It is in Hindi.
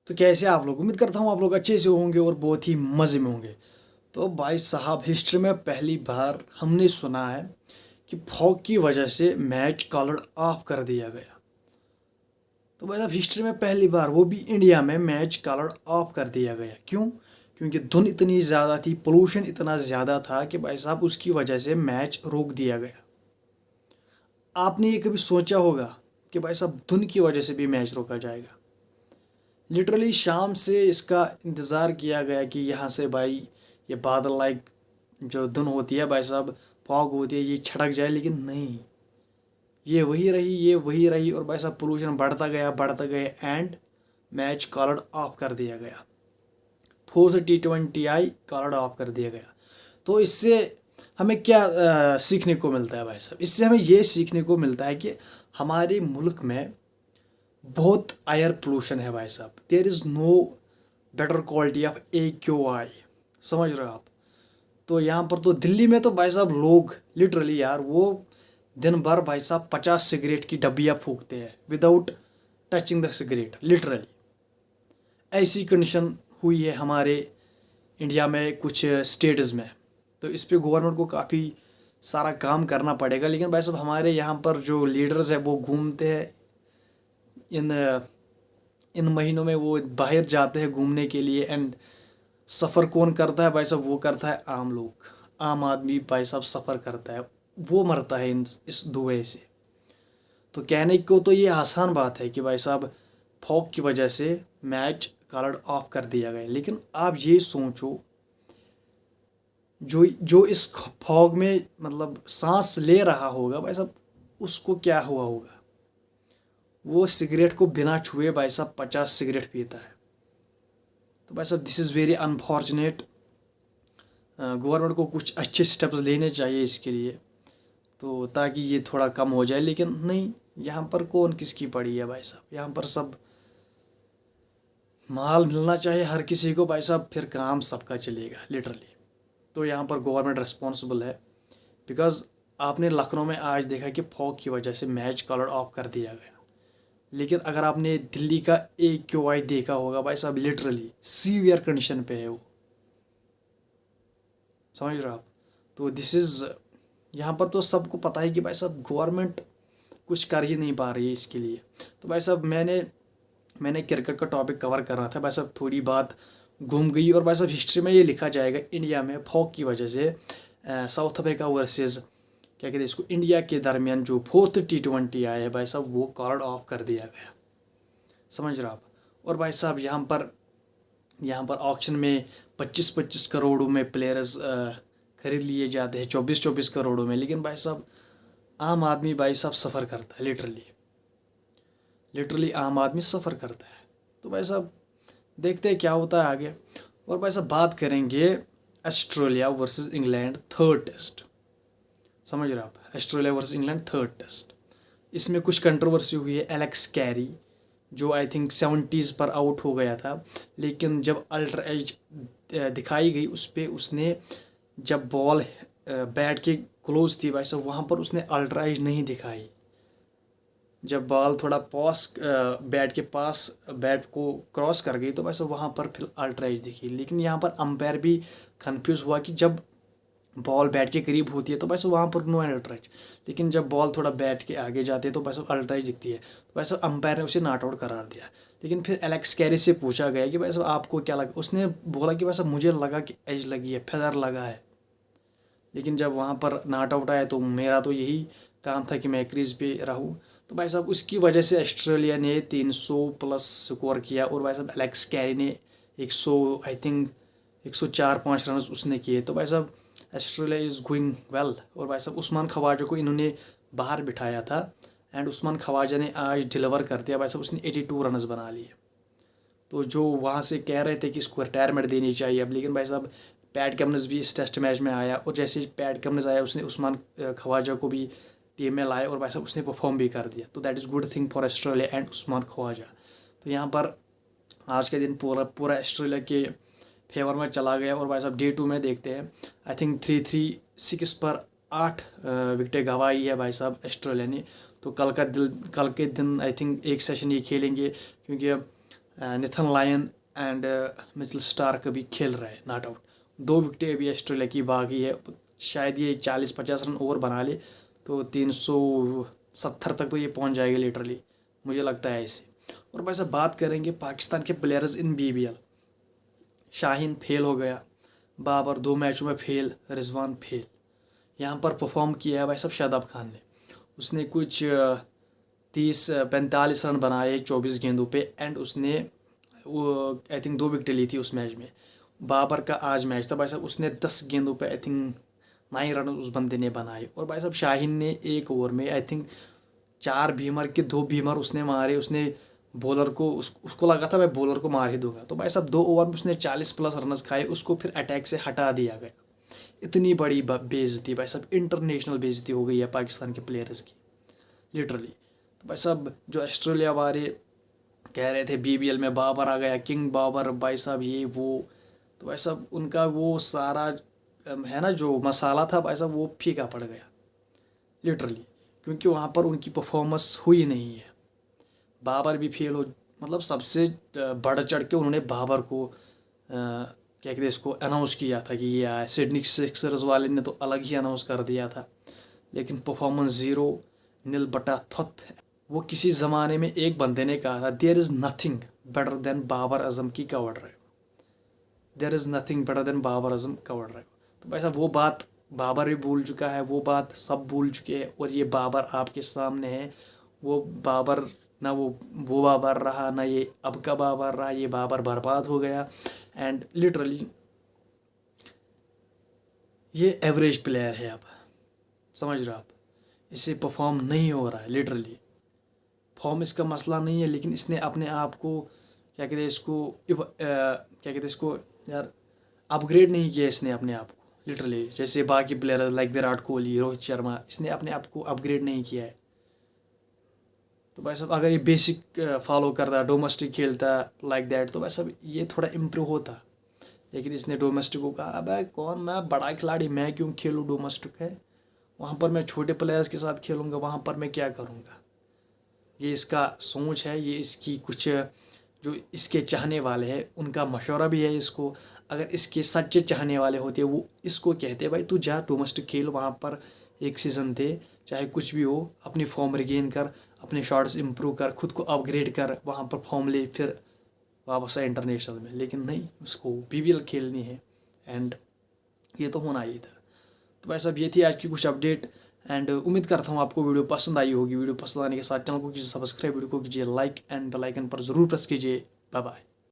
तो कैसे आप लोग, उम्मीद करता हूँ आप लोग अच्छे से होंगे और बहुत ही मज़े में होंगे। तो भाई साहब, हिस्ट्री में पहली बार हमने सुना है कि फॉग की वजह से मैच कॉल्ड ऑफ कर दिया गया। तो भाई साहब, हिस्ट्री में पहली बार, वो भी इंडिया में, मैच कॉल्ड ऑफ कर दिया गया। क्यों? क्योंकि धुन इतनी ज़्यादा थी, पोल्यूशन इतना ज़्यादा था कि भाई साहब उसकी वजह से मैच रोक दिया गया। आपने ये कभी सोचा होगा कि भाई साहब धुन की वजह से भी मैच रोका जाएगा? लिटरली शाम से इसका इंतज़ार किया गया कि यहाँ से भाई ये बादल लाइक जो धुन होती है भाई साहब, फॉग होती है, ये छटक जाए, लेकिन नहीं, ये वही रही, ये वही रही, और भाई साहब पोल्यूशन बढ़ता गया एंड मैच कॉल्ड ऑफ कर दिया गया। फोर्थ T20 आई, कॉल्ड ऑफ कर दिया गया। तो इससे हमें क्या सीखने को मिलता है भाई साहब? इससे हमें ये सीखने को मिलता है कि हमारे मुल्क में बहुत एयर पोल्यूशन है भाई साहब। There is no better quality of AQI। समझ रहे हो आप? तो यहाँ पर तो दिल्ली में तो भाई साहब लोग लिटरली यार, वो दिन भर भाई साहब 50 सिगरेट की डब्बियाँ फूकते हैं without touching the cigarette. Literally ऐसी कंडीशन हुई है हमारे इंडिया में कुछ स्टेट्स में। तो इस पे गवर्नमेंट को काफ़ी सारा काम करना पड़ेगा। लेकिन भाई साहब हमारे यहाँ पर जो लीडर्स हैं वो घूमते हैं इन इन महीनों में, वो बाहर जाते हैं घूमने के लिए, एंड सफ़र कौन करता है भाई साहब? वो करता है आम लोग, आम आदमी भाई साहब सफ़र करता है, वो मरता है इस धुएं से। तो कहने को तो ये आसान बात है कि भाई साहब फॉग की वजह से मैच कॉल्ड ऑफ कर दिया गया, लेकिन आप ये सोचो, जो जो इस फॉग में मतलब सांस ले रहा होगा भाई साहब, उसको क्या हुआ होगा? वो सिगरेट को बिना छुए भाई साहब 50 सिगरेट पीता है। तो भाई साहब this is very unfortunate. Government को कुछ अच्छे स्टेप्स लेने चाहिए इसके लिए, तो ताकि ये थोड़ा कम हो जाए। लेकिन नहीं, यहाँ पर कौन किसकी पड़ी है भाई साहब? यहाँ पर सब माल मिलना चाहिए हर किसी को भाई साहब, फिर काम सबका चलेगा लिटरली। तो यहाँ पर गवर्नमेंट रिस्पॉन्सिबल है, बिकॉज आपने लखनऊ में आज देखा कि फॉग की वजह से मैच कॉल्ड ऑफ कर दिया गया। लेकिन अगर आपने दिल्ली का AQI देखा होगा भाई साहब, लिटरली सीवियर कंडीशन पे है वो। समझ रहे हो आप? तो दिस इज़, यहाँ पर तो सबको पता है कि भाई साहब गवर्नमेंट कुछ कर ही नहीं पा रही है इसके लिए। तो भाई साहब मैंने क्रिकेट का टॉपिक कवर कर रहा था भाई साहब, थोड़ी बात घूम गई। और भाई साहब हिस्ट्री में ये लिखा जाएगा, इंडिया में फॉग की वजह से साउथ अफ्रीका वर्सेस क्या कहते हैं इसको, इंडिया के दरमियान जो फोर्थ T20 आया है भाई साहब, वो कॉल्ड ऑफ कर दिया गया। समझ रहे हो आप? और भाई साहब यहाँ पर ऑक्शन में 25-25 करोड़ों में प्लेयर्स खरीद लिए जाते हैं, 24-24 करोड़ों में। लेकिन भाई साहब आम आदमी भाई साहब सफ़र करता है, लिटरली आम आदमी सफ़र करता है। तो भाई साहब देखते हैं क्या होता है आगे। और भाई साहब बात करेंगे Australia versus England third test. समझ रहे हो आप? Australia versus England third test, इसमें कुछ कंट्रोवर्सी हुई है। एलेक्स कैरी जो आई थिंक 70s पर आउट हो गया था, लेकिन जब अल्ट्रा एज दिखाई गई उस पर, उसने जब बॉल बैट के क्लोज थी भाई साहब, वहाँ पर उसने अल्ट्रा एज नहीं दिखाई। जब बॉल थोड़ा पास बैट के पास बैट को क्रॉस कर गई तो भाई साहब वहाँ पर फिर अल्ट्रा एज दिखी। लेकिन यहाँ पर अंपायर भी कंफ्यूज हुआ कि जब बॉल बैट के करीब होती है तो भाई साहब वहाँ पर नो अल्ट्रा एज, लेकिन जब बॉल थोड़ा बैट के आगे जाती है तो भाई साहब अल्ट्रा एज दिखती है। तो भाई साहब अंपायर ने उसे नॉट आउट करार दिया। लेकिन फिर एलेक्स कैरी से पूछा गया कि भाई साहब आपको क्या लगा? उसने बोला कि भाई साहब मुझे लगा कि एज लगी है, फेदर लगा है। लेकिन जब वहाँ पर नॉट आउट आया तो मेरा तो यही काम था कि मैं क्रीज पे रहूँ। तो भाई साहब उसकी वजह से ऑस्ट्रेलिया ने 300 प्लस स्कोर किया, और भाई साहब एलेक्स कैरी ने 100 आई थिंक 104-5 रन उसने किए। तो भाई साहब ऑस्ट्रेलिया इज़ गोइंग वेल। और भाई साहब उस्मान ख्वाजा को इन्होंने बाहर बिठाया था, एंड उस्मान ख्वाजा ने आज डिलीवर कर दिया भाई साहब, उसने 82 रन बना लिए। तो जो वहाँ से कह रहे थे कि इसको रिटायरमेंट देनी चाहिए अब, लेकिन भाई साहब पैट कमिंस भी इस टेस्ट मैच में आया, और जैसे ही पैट कमिंस आया उसने उस्मान ख्वाजा को भी टीम में लाया, और भाई साहब उसने परफॉर्म भी कर दिया। तो that is good thing for Australia and Usman Khawaja. तो यहाँ पर आज के दिन पूरा ऑस्ट्रेलिया के फेवर में चला गया। और भाई साहब Day 2 में देखते हैं, आई थिंक 336 पर 8 विकेटें गंवाई है भाई साहब ऑस्ट्रेलिया ने। तो कल के दिन आई थिंक एक सेशन ये खेलेंगे, क्योंकि निथन लायन एंड मिचेल स्टार्क अभी खेल रहे हैं नॉट आउट। 2 विकेटें अभी ऑस्ट्रेलिया की बाकी है, शायद ये 40-50 रन और बना ले तो 370 तक तो ये पहुंच जाएगा लिटरली, मुझे लगता है ऐसे। और भाई साहब बात करेंगे पाकिस्तान के players in BBL। Shaheen fail हो गया, बाबर 2 मैचों में फेल, रिजवान फेल। यहाँ पर परफॉर्म किया है भाई साहब शादाब खान ने, उसने कुछ 30-45 रन बनाए 24 गेंदों पे एंड उसने आई थिंक 2 विकेटें ली थी उस मैच में। बाबर का आज मैच था भाई साहब, उसने 10 गेंदों पे आई थिंक 9 रन उस बंदे ने बनाए। और भाई साहब शाहीन ने 1 ओवर में आई थिंक 4 भीमर के 2 भीमर उसने मारे। उसने बॉलर को उसको लगा था मैं बॉलर को मार ही दूंगा, तो भाई साहब 2 ओवर में उसने 40+ रन खाए, उसको फिर अटैक से हटा दिया गया। इतनी बड़ी बेइज्जती भाई साहब, इंटरनेशनल बेइज्जती हो गई है पाकिस्तान के प्लेयर्स की लिटरली। तो भाई साहब जो ऑस्ट्रेलिया वाले कह रहे थे BBL में बाबर आ गया, किंग बाबर भाई साहब ये वो, तो भाई साहब उनका वो सारा है ना जो मसाला था भाई साहब वो फीका पड़ गया लिटरली, क्योंकि वहाँ पर उनकी परफॉर्मेंस हुई नहीं है। बाबर भी फेल हो, मतलब सबसे बढ़ चढ़ के उन्होंने बाबर को क्या कहते हैं इसको अनाउंस किया था कि ये आया। सिडनी सिक्सर्स वाले ने तो अलग ही अनाउंस कर दिया था, लेकिन परफॉर्मेंस 0-0 वो किसी ज़माने में एक बंदे ने कहा था there is nothing better than Babar Azam की cover drive, there is nothing better than Babar Azam cover drive. तो भाई साहब वो बात बाबर भी भूल चुका है, वो बात सब भूल चुके हैं, और ये बाबर आपके सामने है। वो बाबर ना वो बाबर रहा, ना ये अब का बाबर रहा, ये बाबर बर्बाद हो गया। एंड लिटरली ये एवरेज प्लेयर है, अब समझ रहे हो आप, इससे परफॉर्म नहीं हो रहा है लिटरली। फॉर्म इसका मसला नहीं है, लेकिन इसने अपने आप को क्या कहते हैं इसको क्या कहते हैं इसको यार अपग्रेड नहीं किया इसने अपने आप को लिटरली। जैसे बाकी प्लेयर्स लाइक विराट कोहली, रोहित शर्मा, इसने अपने आप को अपग्रेड नहीं किया है। तो भाई साहब अगर ये बेसिक फॉलो करता, डोमेस्टिक खेलता लाइक दैट, तो भाई साहब ये थोड़ा इम्प्रूव होता। लेकिन इसने डोमेस्टिक को कहा अबे कौन, मैं बड़ा खिलाड़ी, मैं क्यों खेलूँ डोमेस्टिक है, वहाँ पर मैं छोटे प्लेयर्स के साथ खेलूँगा, वहाँ पर मैं क्या करूँगा। ये इसका सोच है, ये इसकी कुछ जो इसके चाहने वाले हैं उनका मशवरा भी है इसको। अगर इसके सच्चे चाहने वाले होते वो इसको कहते भाई तू जा डोमेस्टिक खेल, वहाँ पर एक सीज़न दे, चाहे कुछ भी हो, अपनी फॉर्म रिगेन कर, अपने शॉट्स इंप्रूव कर, खुद को अपग्रेड कर, वहाँ पर फॉर्म ले, फिर वापस आए इंटरनेशनल में। लेकिन नहीं, उसको BBL खेलनी है एंड ये तो होना ही था। तो भाई साहब ये थी आज की कुछ अपडेट एंड उम्मीद करता हूँ आपको वीडियो पसंद आई होगी। वीडियो पसंद आने के साथ चैनल को कीजिए सब्सक्राइब, वीडियो को कीजिए लाइक एंड बेल आइकन पर ज़रूर प्रेस कीजिए। Bye bye.